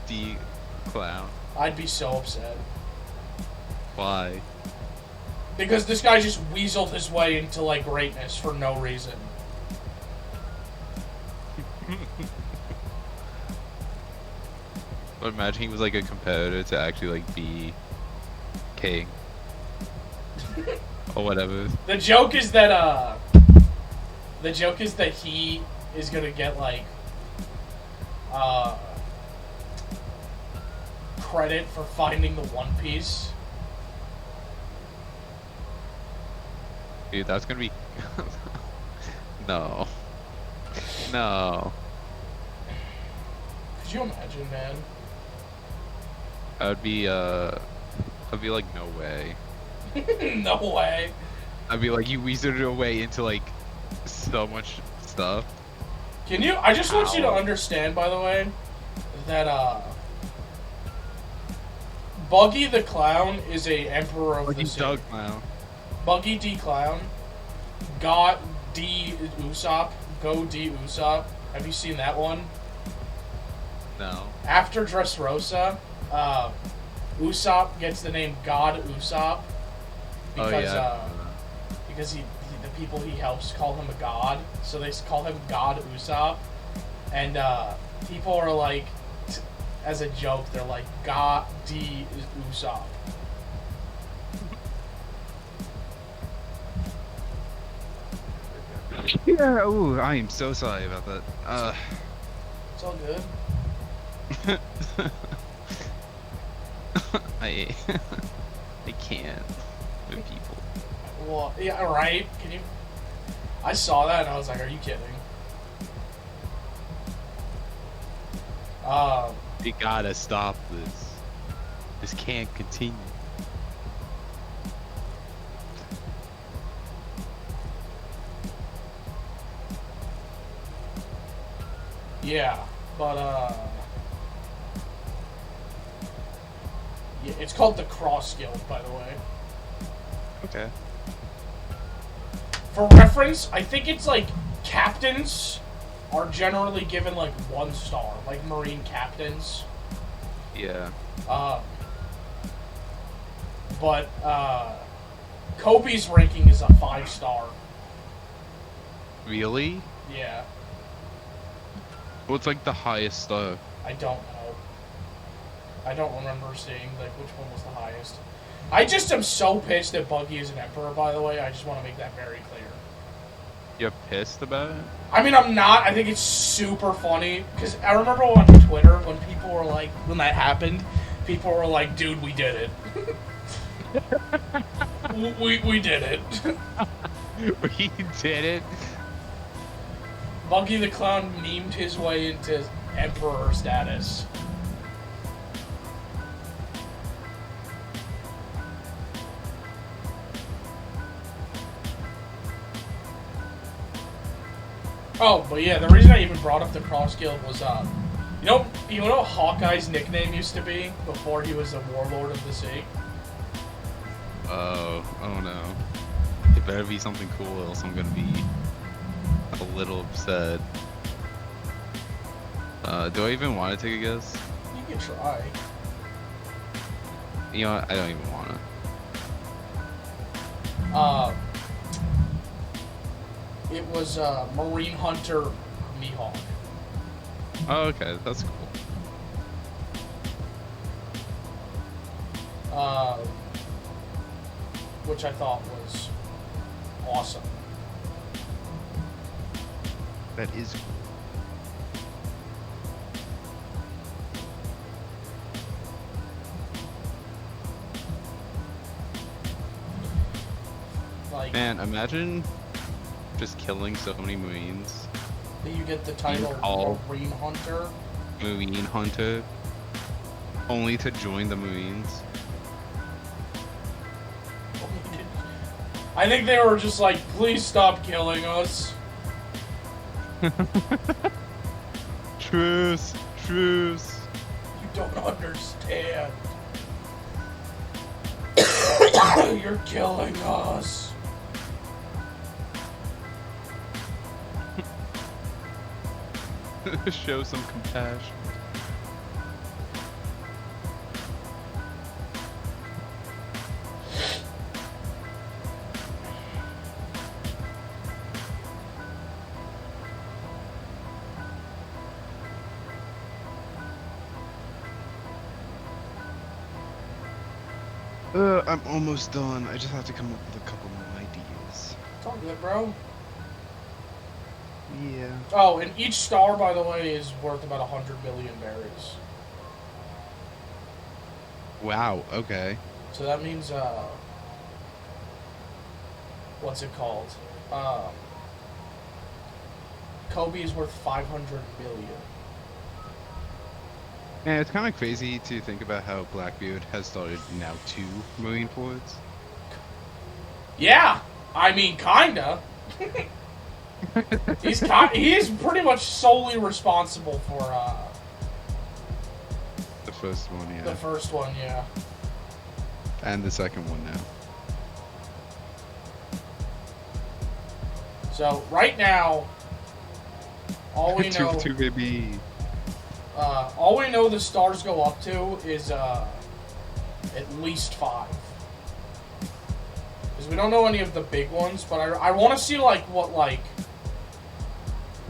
the Clown. I'd be so upset. Why? Because this guy just weaseled his way into, like, greatness for no reason. But imagine he was like a competitor to actually like be king. Or whatever. The joke is that he is gonna get, like, credit for finding the One Piece. Dude, that's gonna be No. No. Could you imagine, man? I'd be like, no way. No way. I'd be like, you weaseled your way into like so much stuff. Can you? I just want you to Ow. understand, by the way, that Buggy the Clown is a emperor of Buggy the sea. Doug now. Buggy D Clown, Got D Usopp, Go D Usopp. Have you seen that one? No. After Dressrosa, Usopp gets the name God Usopp because Oh yeah. because the people he helps call him a god, so they call him God Usopp, and people are like, as a joke, they're like God D Usopp. Yeah, ooh, I am so sorry about that. It's all good. I can't with people. Well, yeah, right. Can you? I saw that and I was like, "Are you kidding?" We gotta stop this. This can't continue. Yeah, but yeah, it's called the Cross Guild, by the way. Okay. For reference, I think it's like captains are generally given like 1 star, like Marine captains. Yeah. But Kobe's ranking is a 5-star. Really? Yeah, What's like the highest star? I don't know. I don't remember seeing like which one was the highest. I just am so pissed that Buggy is an emperor, by the way. I just want to make that very clear. You're pissed about it? I mean, I'm not. I think it's super funny. Because I remember on Twitter when people were like, when that happened, people were like, dude, we did it. we did it. We did it? Buggy the Clown memed his way into emperor status. Oh, but yeah, the reason I even brought up the cross guild was, you know what Hawkeye's nickname used to be before he was the warlord of the sea? Oh no. It better be something cool, else I'm gonna be a little upset. Do I even want to take a guess? You can try. You know what? I don't even want to. It was Marine Hunter Mihawk. Oh, okay, that's cool. Which I thought was awesome. That is cool. Like, Man, imagine just killing so many Marines. that you get the title call- Marine Hunter. Marine Hunter. Only to join the Marines. I think they were just like, please stop killing us. Truce! Truce! You don't understand. You're killing us. Show some compassion. I'm almost done. I just have to come up with a couple more ideas. It's all good, bro. Yeah. Oh, and each star, by the way, is worth about 100 million berries. Wow, okay. So that means, what's it called? Kobe is worth 500 million. And it's kind of crazy to think about how Blackbeard has started now 2 Marine forts. Yeah! I mean, kinda. He is pretty much solely responsible for, The first one, yeah. the first one, yeah. And the second one now. So, right now, all we know... Two baby. all we know the stars go up to is at least 5. Because we don't know any of the big ones, but I want to see like what like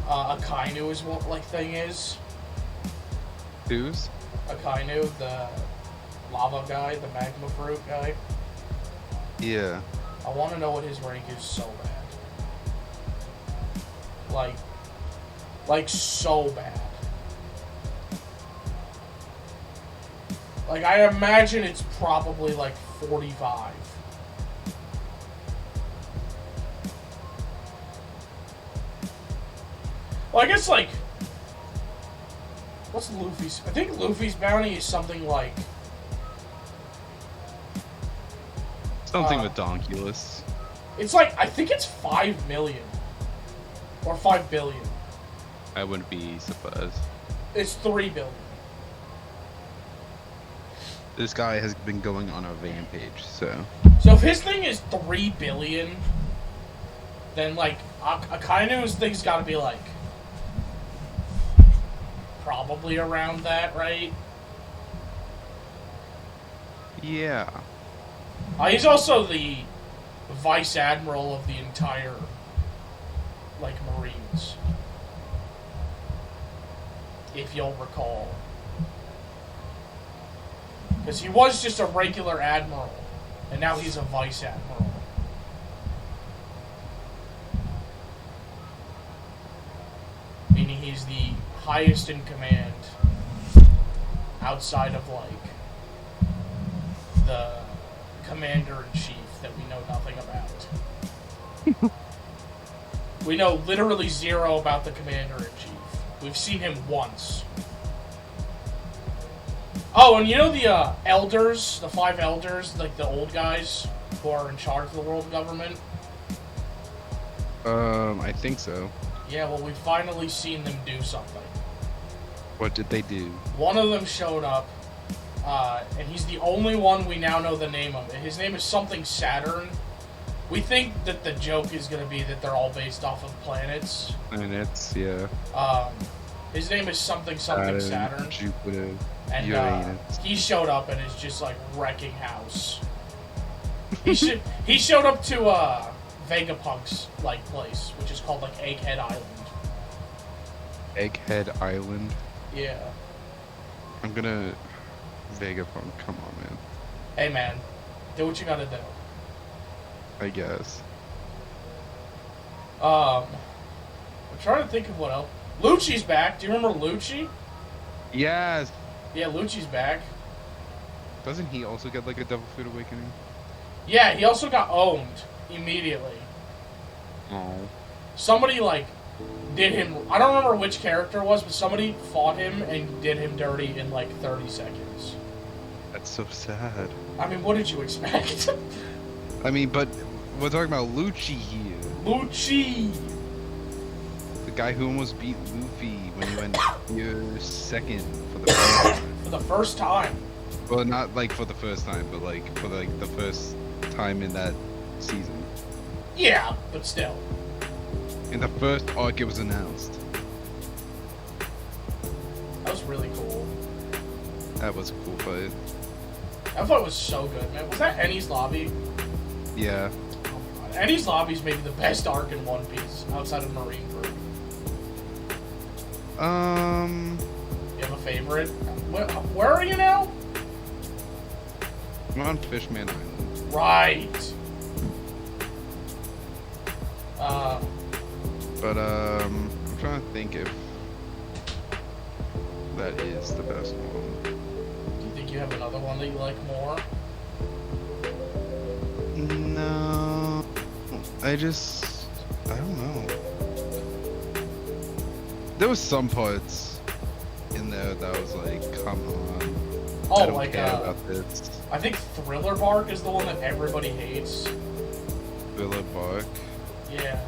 Akainu is what like thing is. Who's? Akainu, the lava guy, the magma fruit guy. Yeah. I want to know what his rank is so bad. Like so bad. Like, I imagine it's probably, like, 45. Well, I guess, like... What's Luffy's... I think Luffy's bounty is something like... Something with Donkulus. It's like... I think it's 5 million. Or 5 billion. I wouldn't be surprised. It's 3 billion. This guy has been going on a rampage, so... So if his thing is 3 billion, then, like, Akainu's thing's gotta be, like, probably around that, right? Yeah. He's also the vice admiral of the entire, like, Marines. If you'll recall. Because he was just a regular admiral, and now he's a vice admiral. Meaning he's the highest in command outside of, like, the commander-in-chief that we know nothing about. We know literally 0 about the commander-in-chief. We've seen him once. Oh, and you know the elders, the 5 elders, like the old guys who are in charge of the world government? I think so. Yeah, well, we've finally seen them do something. What did they do? One of them showed up, and he's the only one we now know the name of. His name is something Saturn. We think that the joke is going to be that they're all based off of planets. Planets, yeah. His name is something Saturn. Jupiter, And Uranus. he showed up and is just like wrecking house. he showed up to Vegapunk's like place, which is called like Egghead Island. Egghead Island. Yeah. I'm gonna Vegapunk. Come on, man. Hey man, do what you gotta do. I guess. I'm trying to think of what else. Lucci's back. Do you remember Lucci? Yes. Yeah, Lucci's back. Doesn't he also get like a Devil Fruit Awakening? Yeah, he also got owned immediately. Oh. Somebody like did him. I don't remember which character it was, but somebody fought him and did him dirty in like 30 seconds. That's so sad. I mean, what did you expect? I mean, but we're talking about Lucci here. Lucci! The guy who almost beat Luffy when he went year second for the first time. For the first time. Well, not like for the first time, but like for like the first time in that season. Yeah, but still. In the first arc it was announced. That was really cool. That was a cool fight. I thought it was so good, man. Was that Enies Lobby? Yeah. Oh my god. Enies Lobby is maybe the best arc in One Piece outside of Marine Group. You have a favorite? Where are you now? I'm on Fishman Island. Right. But I'm trying to think if that is the best one. Do you think you have another one that you like more? No. I don't know. There was some parts in there that was like, come on. Oh, I don't like care about this. I think Thriller Bark is the one that everybody hates. Villa Bark. Yeah.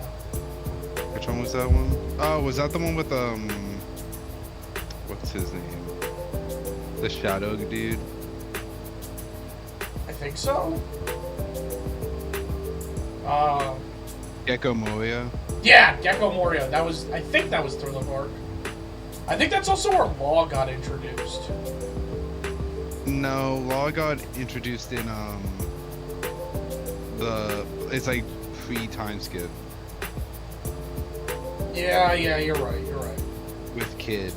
Which one was that one? Oh, was that the one with what's his name? The Shadow dude. I think so. Gecko Moria. Yeah, Gecko Moria. I think that was Thriller Bark. I think that's also where Law got introduced. No, Law got introduced in it's like pre-time skip Yeah, you're right. with Kid.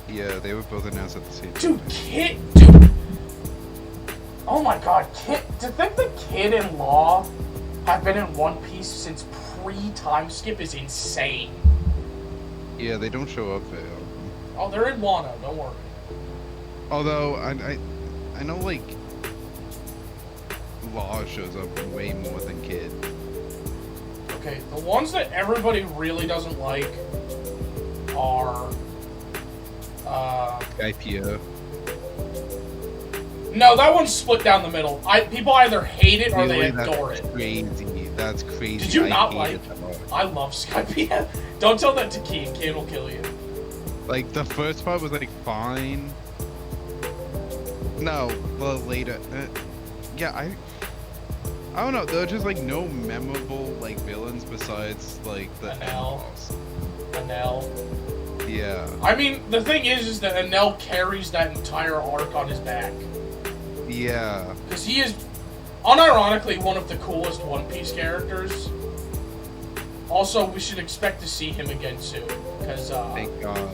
Yeah, they were both announced at the same time. Dude, Dude. Oh my god, Kid. To think that Kid and Law have been in One Piece since pre-time skip is insane. Yeah, they don't show up very often. Oh, they're in Wano, don't worry. Although I know like Law shows up way more than Kid. Okay, the ones that everybody really doesn't like are Skypiea. no, that one's split down the middle. People either hate it or they adore it. Crazy. That's crazy. Did you not hate like it that much. I love Skypiea. Don't tell that to Keen. Keen will kill you. Like the first part was like fine. No, the later. Yeah, I don't know. There are just like no memorable like villains besides like the end Enel. boss. Enel. Yeah. I mean, the thing is that Enel carries that entire arc on his back. Yeah. Because he is, unironically, one of the coolest One Piece characters. Also, we should expect to see him again soon. Because, Thank God.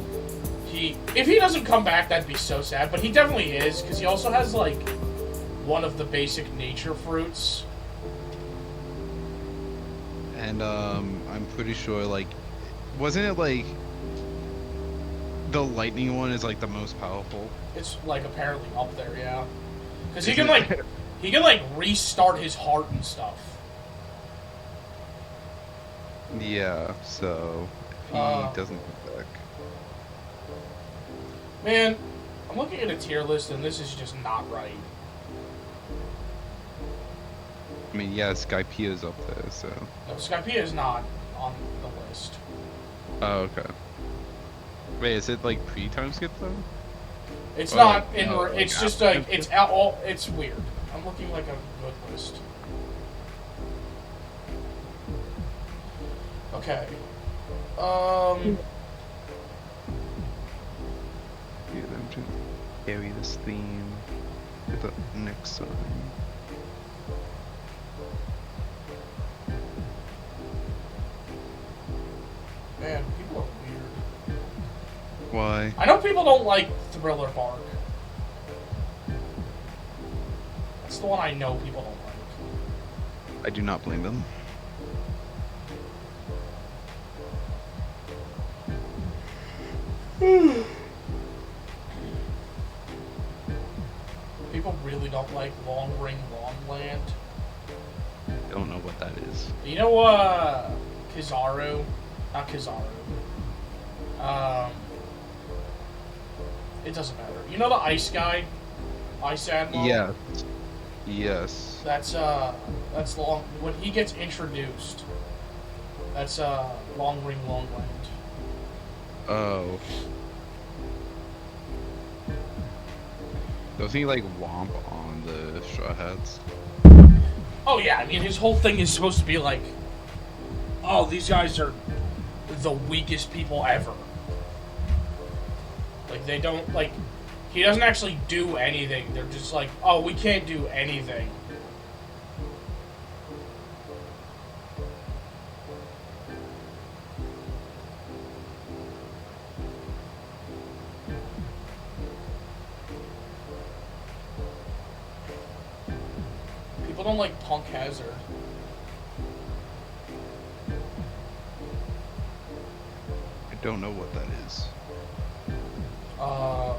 if he doesn't come back, that'd be so sad. But he definitely is, because he also has, like, one of the basic nature fruits. And I'm pretty sure like, wasn't it like the lightning one is like the most powerful? It's, like, apparently up there, yeah. Because he can, like, restart his heart and stuff. Yeah, so if he doesn't come back. Man, I'm looking at a tier list, and this is just not right. I mean, yeah, Skypiea's up there, so. No, Skypiea is not on the list. Oh, okay. Wait, is it like pre-time skip though? It's Or, not like, in. no, It's like, just after like time it's skip? out. All it's weird. I'm looking like a good list. Okay. Yeah, I'm just carry this theme to the next song. Man, people are weird. Why? I know people don't like Thriller Bark. That's the one I know people don't like. I do not blame them. People really don't like Long Ring Longland. I don't know what that is. You know, Kizaru? Not Kizaru. It doesn't matter. You know the ice guy? Ice Admiral? Yeah. Yes. That's long, when he gets introduced, that's, Long Ring Longland. Oh. Does he like womp on the Straw Hats? Oh yeah, I mean, his whole thing is supposed to be like, oh, these guys are the weakest people ever. Like, they don't, like, he doesn't actually do anything. They're just like, oh, we can't do anything. People don't like Punk Hazard. I don't know what that is. Uh,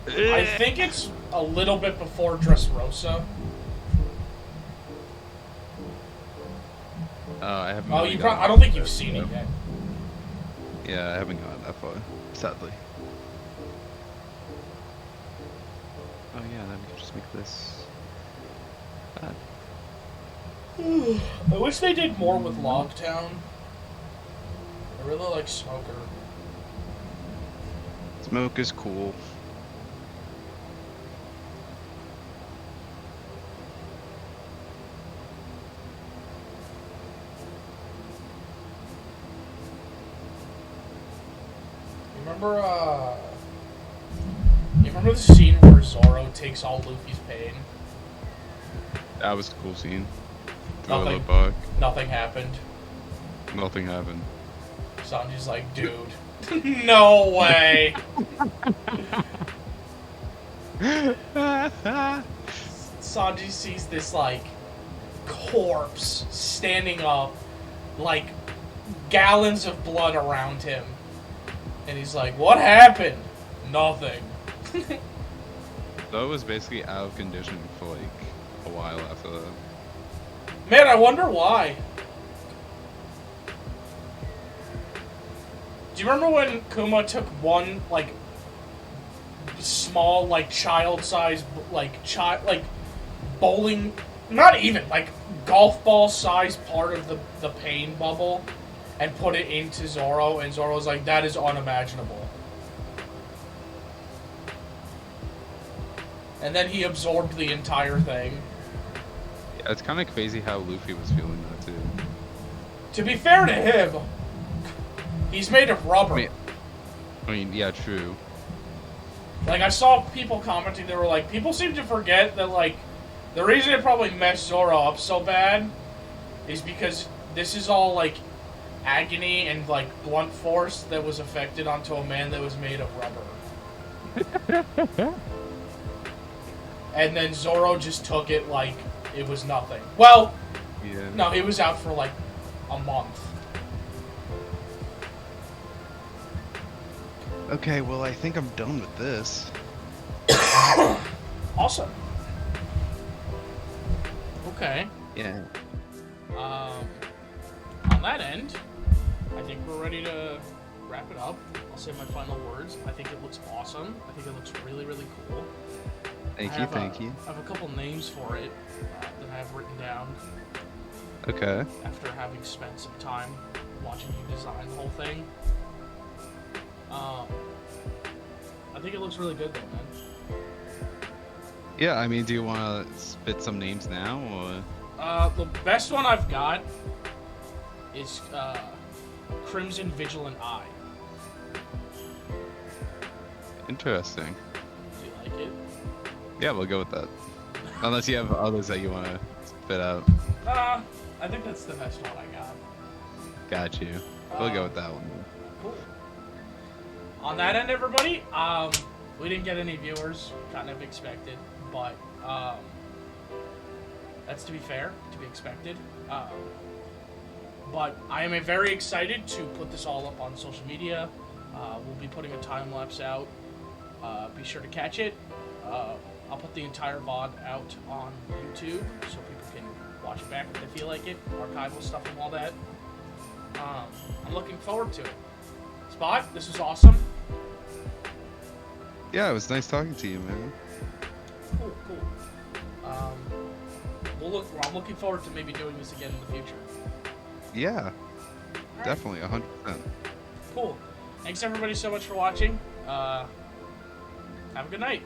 I think it's a little bit before Dressrosa. I haven't. Oh, really you gotten I don't think that you've seen it far. yet. Yeah, I haven't gotten that far, sadly. Oh yeah, then we can just make this. I wish they did more with Logtown. I really like Smoker. Smoke is cool. You remember the scene where Zoro takes all Luffy's pain? That was a cool scene. Nothing. Look back. Nothing happened. Nothing happened. Sanji's like, dude, no way. Sanji sees this, like, corpse standing up, like, gallons of blood around him. And he's like, what happened? Nothing. That was basically out of condition for like a while after that. Man, I wonder why. Do you remember when Kuma took one, like, small, like, child-sized, like, bowling, not even, like, golf ball-sized part of the pain bubble and put it into Zoro, and Zoro's like, that is unimaginable. And then he absorbed the entire thing. Yeah, it's kind of crazy how Luffy was feeling that too. To be fair to him, he's made of rubber. I mean, yeah, true. Like, I saw people commenting, they were like, people seem to forget that, like, the reason it probably messed Zoro up so bad is because this is all, like, agony and, like, blunt force that was affected onto a man that was made of rubber. And then Zoro just took it like it was nothing. Well, Yeah. no, he was out for, like, a month. Okay, well, I think I'm done with this. Awesome. Okay. Yeah. On that end, I think we're ready to wrap it up. I'll say my final words. I think it looks awesome. I think it looks really, really cool. Thank I you, have thank you. I have a couple names for it that I have written down Okay. after having spent some time watching you design the whole thing. I think it looks really good though, man. Yeah, I mean, do you want to spit some names now, or? The best one I've got is Crimson Vigilant Eye. Interesting. Do you like it? Yeah, we'll go with that. Unless you have others that you want to spit out. I think that's the best one I got. Got you. We'll go with that one. Cool. On that end, everybody, we didn't get any viewers, kind of expected, but that's to be fair, to be expected. But I am very excited to put this all up on social media. We'll be putting a time lapse out. Be sure to catch it. I'll put the entire VOD out on YouTube so people can watch it back if they feel like it, archival stuff and all that. I'm looking forward to it. Spot, this was awesome. Yeah, it was nice talking to you, man. Cool, cool. I'm looking forward to maybe doing this again in the future. Yeah, Alright. definitely, 100%. Cool. Thanks everybody so much for watching. Have a good night.